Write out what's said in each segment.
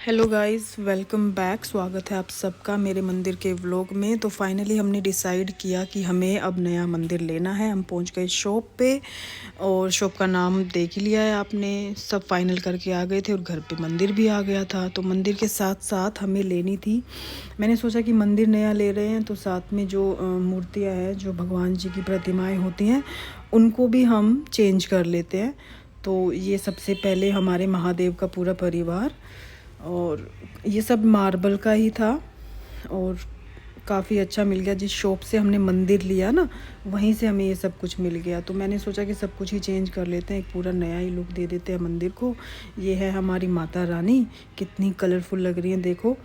Hello guys, welcome back. स्वागत है आप सबका मेरे मंदिर के व्लॉग में। तो फाइनली हमने डिसाइड किया कि हमें अब नया मंदिर लेना है। हम पहुंच गए शॉप पे और शॉप का नाम देख ही लिया है आपने। सब फाइनल करके आ गए थे और घर पे मंदिर भी आ गया था। तो मंदिर के साथ साथ हमें लेनी थी। मैंने सोचा कि मंदिर नया ले रहे हैं तो साथ में जो मूर्तियाँ हैं, जो भगवान जी की प्रतिमाएँ होती हैं, उनको भी हम चेंज कर लेते हैं। तो ये सबसे पहले हमारे महादेव का पूरा परिवार, और ये सब मार्बल का ही था और काफ़ी अच्छा मिल गया। जिस शॉप से हमने मंदिर लिया ना, वहीं से हमें ये सब कुछ मिल गया। तो मैंने सोचा कि सब कुछ ही चेंज कर लेते हैं, एक पूरा नया ही लुक दे देते हैं मंदिर को। ये है हमारी माता रानी, कितनी कलरफुल लग रही है देखो,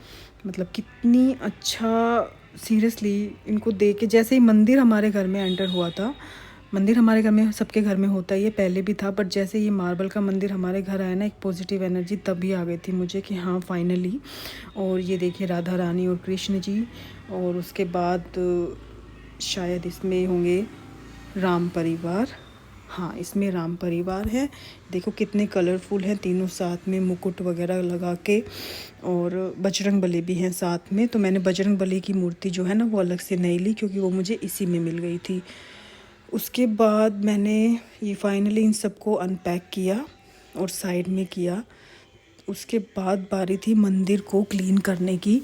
मतलब कितनी अच्छा। सीरियसली इनको देख के, जैसे ही मंदिर हमारे घर में एंटर हुआ था, मंदिर हमारे घर में सबके घर में होता है, ये पहले भी था, बट जैसे ये मार्बल का मंदिर हमारे घर आया ना, एक पॉजिटिव एनर्जी तभी आ गई थी मुझे कि हाँ फाइनली। और ये देखिए राधा रानी और कृष्ण जी, और उसके बाद शायद इसमें होंगे राम परिवार। हाँ, इसमें राम परिवार है। देखो कितने कलरफुल हैं तीनों साथ में, मुकुट वगैरह लगा के। और बजरंग बली भी हैं साथ में। तो मैंने बजरंग बली की मूर्ति जो है ना, वो अलग से नहीं ली क्योंकि वो मुझे इसी में मिल गई थी। उसके बाद मैंने ये फाइनली इन सबको अनपैक किया और साइड में किया। उसके बाद बारी थी मंदिर को क्लीन करने की।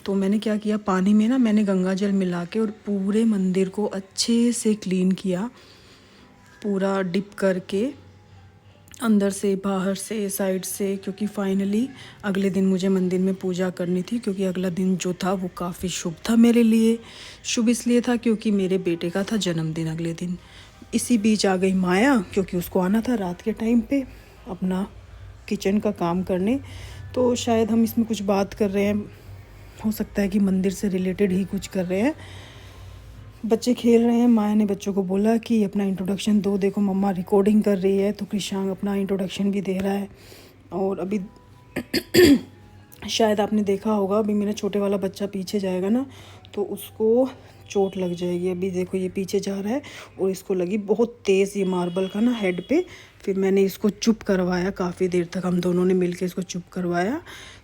तो मैंने क्या किया, पानी में ना मैंने गंगा जल मिला के और पूरे मंदिर को अच्छे से क्लीन किया, पूरा डिप करके, अंदर से बाहर से साइड से। क्योंकि फाइनली अगले दिन मुझे मंदिर में पूजा करनी थी, क्योंकि अगला दिन जो था वो काफ़ी शुभ था मेरे लिए। शुभ इसलिए था क्योंकि मेरे बेटे का था जन्मदिन अगले दिन। इसी बीच आ गई माया, क्योंकि उसको आना था रात के टाइम पे अपना किचन का काम करने। तो शायद हम इसमें कुछ बात कर रहे हैं, हो सकता है कि मंदिर से रिलेटेड ही कुछ कर रहे हैं। बच्चे खेल रहे हैं। माया ने बच्चों को बोला कि अपना इंट्रोडक्शन दो, देखो मम्मा रिकॉर्डिंग कर रही है। तो कृषांग अपना इंट्रोडक्शन भी दे रहा है। और अभी शायद आपने देखा होगा, अभी मेरा छोटे वाला बच्चा पीछे जाएगा ना, तो उसको चोट लग जाएगी। अभी देखो ये पीछे जा रहा है और इसको लगी बहुत तेज़ ये मार्बल का ना हेड पे। फिर मैंने इसको चुप करवाया, काफ़ी देर तक हम दोनों ने मिलके इसको चुप करवाया।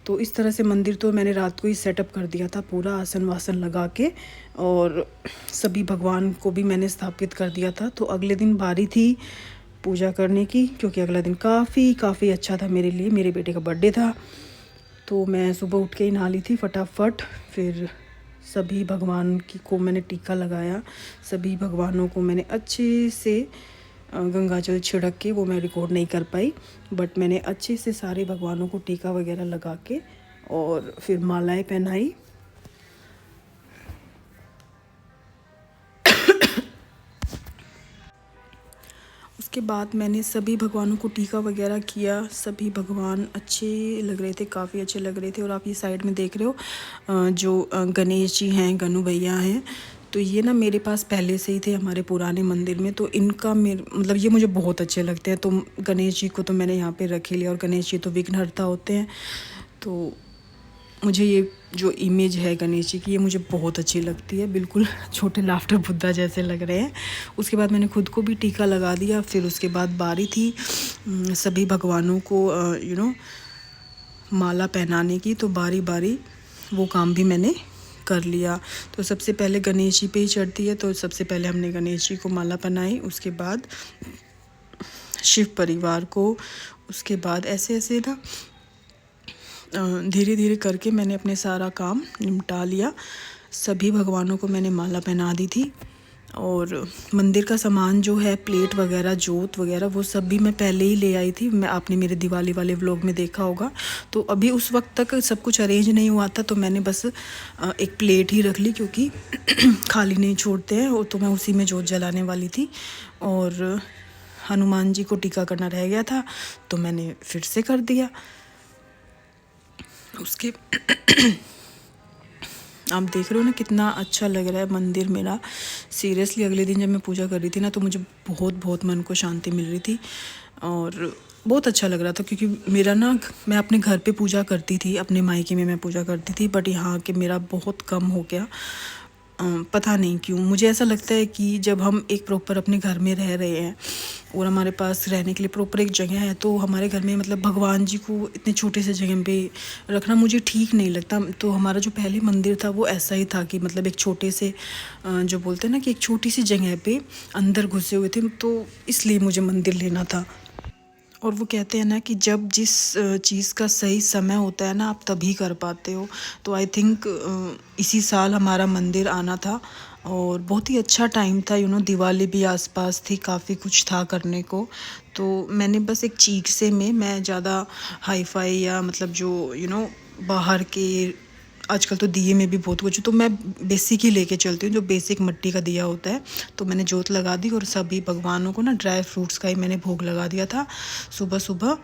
तो इस तरह से मंदिर तो मैंने रात को ही सेटअप कर दिया था, पूरा आसन वासन लगा के, और सभी भगवान को भी मैंने स्थापित कर दिया था। तो अगले दिन बारी थी पूजा करने की, क्योंकि अगला दिन काफ़ी अच्छा था मेरे लिए। मेरे बेटे का बर्थडे था। तो मैं सुबह उठ के ही नहा ली थी फटाफट। फिर सभी भगवान की को मैंने टीका लगाया। सभी भगवानों को मैंने अच्छे से गंगा जल छिड़क के, वो मैं रिकॉर्ड नहीं कर पाई, बट मैंने अच्छे से सारे भगवानों को टीका वगैरह लगा के और फिर मालाएं पहनाई। उसके बाद मैंने सभी भगवानों को टीका वगैरह किया। सभी भगवान अच्छे लग रहे थे, काफ़ी अच्छे लग रहे थे। और आप ये साइड में देख रहे हो जो गणेश जी हैं, गनु भैया हैं, तो ये ना मेरे पास पहले से ही थे हमारे पुराने मंदिर में। तो इनका मेरे मतलब ये मुझे बहुत अच्छे लगते हैं। तो गणेश जी को तो मैंने यहाँ पे रख ही लिया। और गणेश जी तो विघ्नहर्ता होते हैं, तो मुझे ये जो इमेज है गणेश जी की, ये मुझे बहुत अच्छी लगती है। बिल्कुल छोटे लाफ्टर बुद्धा जैसे लग रहे हैं। उसके बाद मैंने खुद को भी टीका लगा दिया। फिर उसके बाद बारी थी सभी भगवानों को माला पहनाने की। तो बारी बारी वो काम भी मैंने कर लिया। तो सबसे पहले गणेश जी पे ही चढ़ती है, तो सबसे पहले हमने गणेश जी को माला पहनाई। उसके बाद शिव परिवार को। उसके बाद ऐसे ऐसे ना धीरे धीरे करके मैंने अपने सारा काम निपटा लिया। सभी भगवानों को मैंने माला पहना दी थी। और मंदिर का सामान जो है, प्लेट वगैरह, जोत वगैरह, वो सब भी मैं पहले ही ले आई थी। मैं आपने मेरे दिवाली वाले व्लॉग में देखा होगा। तो अभी उस वक्त तक सब कुछ अरेंज नहीं हुआ था, तो मैंने बस एक प्लेट ही रख ली, क्योंकि खाली नहीं छोड़ते हैं। और तो मैं उसी में जोत जलाने वाली थी। और हनुमान जी को टीका करना रह गया था, तो मैंने फिर से कर दिया। उसके आप देख रहे हो ना कितना अच्छा लग रहा है मंदिर मेरा। सीरियसली अगले दिन जब मैं पूजा कर रही थी ना, तो मुझे बहुत मन को शांति मिल रही थी और बहुत अच्छा लग रहा था। क्योंकि मेरा ना, मैं अपने घर पे पूजा करती थी, अपने मायके में मैं पूजा करती थी, बट यहाँ के मेरा बहुत कम हो गया। पता नहीं क्यों मुझे ऐसा लगता है कि जब हम एक प्रॉपर अपने घर में रह रहे हैं और हमारे पास रहने के लिए प्रॉपर एक जगह है, तो हमारे घर में मतलब भगवान जी को इतने छोटे से जगह पे रखना मुझे ठीक नहीं लगता। तो हमारा जो पहले मंदिर था वो ऐसा ही था कि मतलब एक छोटे से जो बोलते हैं ना कि एक छोटी सी जगह पे अंदर घुसे हुए थे, तो इसलिए मुझे मंदिर लेना था। और वो कहते हैं ना कि जब जिस चीज़ का सही समय होता है ना, आप तभी कर पाते हो। तो आई थिंक इसी साल हमारा मंदिर आना था और बहुत ही अच्छा टाइम था। दिवाली भी आसपास थी, काफ़ी कुछ था करने को। तो मैंने बस एक चीक से में मैं ज़्यादा हाई फाई या मतलब जो बाहर के आजकल तो दिए में भी बहुत कुछ, तो मैं बेसिक ही लेके चलती हूँ, जो बेसिक मिट्टी का दिया होता है। तो मैंने जोत लगा दी और सभी भगवानों को ना ड्राई फ्रूट्स का ही मैंने भोग लगा दिया था सुबह सुबह।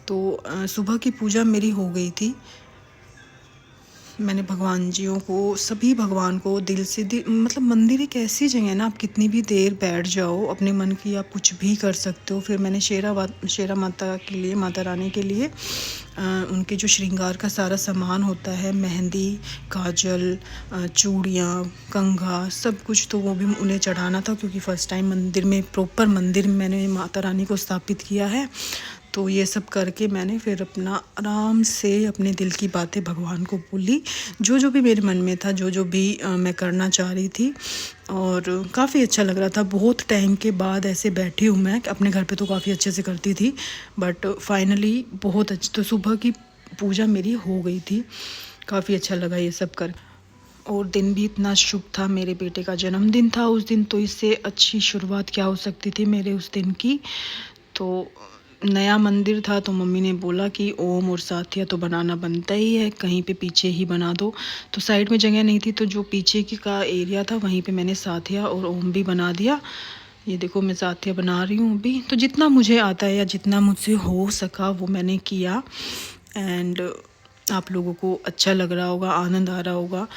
तो सुबह की पूजा मेरी हो गई थी। मैंने भगवान जियों को, सभी भगवान को दिल से मतलब मंदिर एक ऐसी जगह है ना, आप कितनी भी देर बैठ जाओ अपने मन की, आप कुछ भी कर सकते हो। फिर मैंने शेरा माता के लिए, माता रानी के लिए उनके जो श्रृंगार का सारा सामान होता है, मेहंदी, काजल, चूड़ियाँ, कंघा, सब कुछ, तो वो भी उन्हें चढ़ाना था क्योंकि फ़र्स्ट टाइम मंदिर में, प्रॉपर मंदिर में मैंने माता रानी को स्थापित किया है। तो ये सब करके मैंने फिर अपना आराम से अपने दिल की बातें भगवान को बोली, जो जो भी मेरे मन में था, जो जो भी मैं करना चाह रही थी। और काफ़ी अच्छा लग रहा था। बहुत टाइम के बाद ऐसे बैठी हूँ मैं। अपने घर पे तो काफ़ी अच्छे से करती थी, बट फाइनली बहुत अच्छी, तो सुबह की पूजा मेरी हो गई थी। काफ़ी अच्छा लगा ये सब कर। और दिन भी इतना शुभ था, मेरे बेटे का जन्मदिन था उस दिन, तो इससे अच्छी शुरुआत क्या हो सकती थी मेरे उस दिन की। तो नया मंदिर था, तो मम्मी ने बोला कि ओम और साथिया तो बनाना बनता ही है, कहीं पे पीछे ही बना दो। तो साइड में जगह नहीं थी, तो जो पीछे की का एरिया था वहीं पे मैंने साथिया और ओम भी बना दिया। ये देखो मैं साथिया बना रही हूँ अभी। तो जितना मुझे आता है या जितना मुझसे हो सका वो मैंने किया। एंड आप लोगों को अच्छा लग रहा होगा, आनंद आ रहा होगा।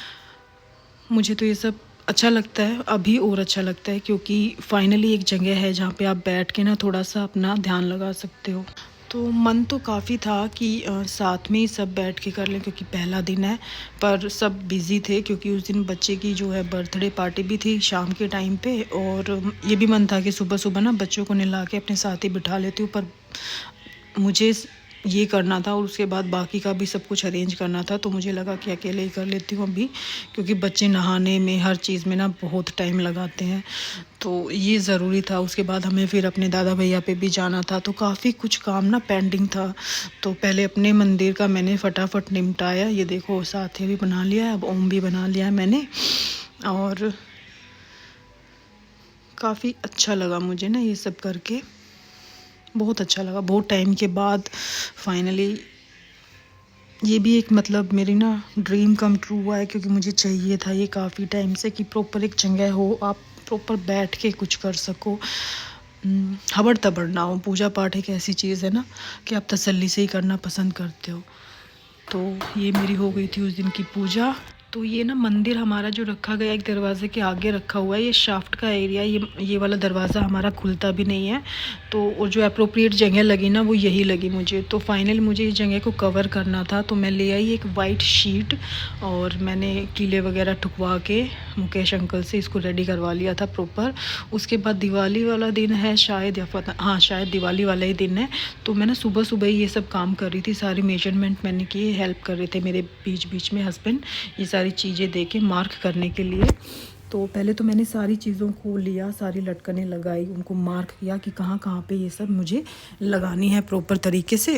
मुझे तो ये सब अच्छा लगता है, अभी और अच्छा लगता है, क्योंकि फाइनली एक जगह है जहाँ पे आप बैठ के ना थोड़ा सा अपना ध्यान लगा सकते हो। तो मन तो काफ़ी था कि साथ में ही सब बैठ के कर लें, क्योंकि पहला दिन है। पर सब बिज़ी थे क्योंकि उस दिन बच्चे की जो है बर्थडे पार्टी भी थी शाम के टाइम पे। और ये भी मन था कि सुबह सुबह ना बच्चों को नहला के अपने साथ ही बिठा लेती हूँ, पर मुझे ये करना था और उसके बाद बाकी का भी सब कुछ अरेंज करना था। तो मुझे लगा कि अकेले ही कर लेती हूँ अभी, क्योंकि बच्चे नहाने में, हर चीज़ में ना बहुत टाइम लगाते हैं, तो ये ज़रूरी था। उसके बाद हमें फिर अपने दादा भैया पे भी जाना था, तो काफ़ी कुछ काम ना पेंडिंग था। तो पहले अपने मंदिर का मैंने फटाफट निपटाया। ये देखो साथ भी बना लिया है, अब ओम भी बना लिया है मैंने। और काफ़ी अच्छा लगा मुझे ना ये सब करके, बहुत अच्छा लगा। बहुत टाइम के बाद फाइनली ये भी एक मतलब मेरी ना ड्रीम कम ट्रू हुआ है, क्योंकि मुझे चाहिए था ये काफ़ी टाइम से कि प्रॉपर एक जगह हो, आप प्रॉपर बैठ के कुछ कर सको, हबड़ तबड़ ना हो। पूजा पाठ एक ऐसी चीज़ है ना कि आप तसल्ली से ही करना पसंद करते हो। तो ये मेरी हो गई थी उस दिन की पूजा। तो ये ना मंदिर हमारा जो रखा गया एक दरवाजे के आगे रखा हुआ है, ये शाफ्ट का एरिया, ये वाला दरवाज़ा हमारा खुलता भी नहीं है। तो और जो अप्रोप्रिएट जगह लगी ना वो यही लगी मुझे। तो फाइनली मुझे इस जगह को कवर करना था, तो मैं ले आई एक वाइट शीट और मैंने कीले वगैरह ठुकवा के मुकेश अंकल से इसको रेडी करवा लिया था प्रॉपर। उसके बाद दिवाली वाला दिन है शायद, या पता, हाँ शायद दिवाली वाला ही दिन है। तो मैं ना सुबह सुबह ही ये सब काम कर रही थी, सारी मेजरमेंट मैंने किए, हेल्प कर रहे थे मेरे बीच बीच में हस्बैंड, ये सारी चीज़ें दे के मार्क करने के लिए। तो पहले तो मैंने सारी चीज़ों को लिया, सारी लटकनें लगाई, उनको मार्क किया कि कहाँ कहाँ पे ये सब मुझे लगानी है प्रॉपर तरीके से।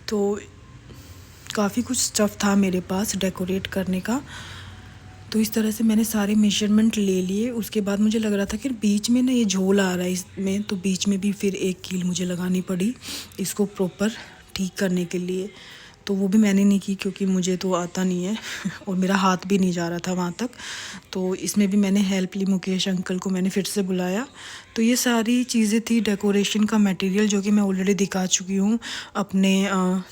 तो काफ़ी कुछ स्टफ़ था मेरे पास डेकोरेट करने का। तो इस तरह से मैंने सारे मेजरमेंट ले लिए। उसके बाद मुझे लग रहा था कि बीच में ना ये झोल आ रहा है इसमें, तो बीच में भी फिर एक कील मुझे लगानी पड़ी इसको प्रॉपर ठीक करने के लिए। तो वो भी मैंने नहीं की क्योंकि मुझे तो आता नहीं है और मेरा हाथ भी नहीं जा रहा था वहाँ तक। तो इसमें भी मैंने हेल्प ली, मुकेश अंकल को मैंने फिर से बुलाया। तो ये सारी चीज़ें थी डेकोरेशन का मटेरियल, जो कि मैं ऑलरेडी दिखा चुकी हूँ अपने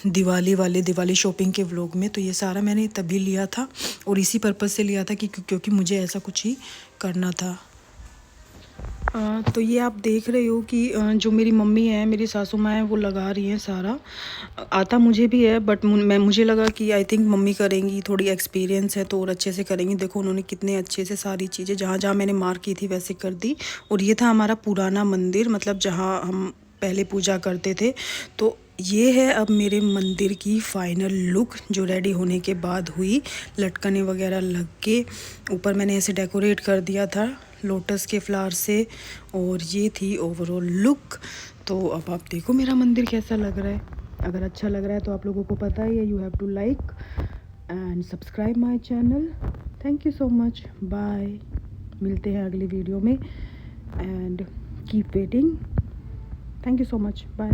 दिवाली शॉपिंग के व्लॉग में। तो ये सारा मैंने तभी लिया था और इसी पर्पज़ से लिया था कि क्योंकि मुझे ऐसा कुछ ही करना था। तो ये आप देख रहे हो कि जो मेरी मम्मी है, मेरी सासू माँ है, वो लगा रही हैं सारा। आता मुझे भी है, बट मुझे लगा कि आई थिंक मम्मी करेंगी, थोड़ी एक्सपीरियंस है तो और अच्छे से करेंगी। देखो उन्होंने कितने अच्छे से सारी चीज़ें जहाँ जहाँ मैंने मार्क की थी वैसे कर दी। और ये था हमारा पुराना मंदिर, मतलब जहाँ हम पहले पूजा करते थे। तो ये है अब मेरे मंदिर की फाइनल लुक, जो रेडी होने के बाद हुई। लटकने वगैरह लग के ऊपर मैंने ऐसे डेकोरेट कर दिया था लोटस के फ्लावर से, और ये थी ओवरऑल लुक। तो अब आप देखो मेरा मंदिर कैसा लग रहा है। अगर अच्छा लग रहा है तो आप लोगों को पता ही है, you have to like and subscribe my channel. Thank you so much, bye. मिलते हैं अगली वीडियो में and keep waiting. Thank you so much, bye.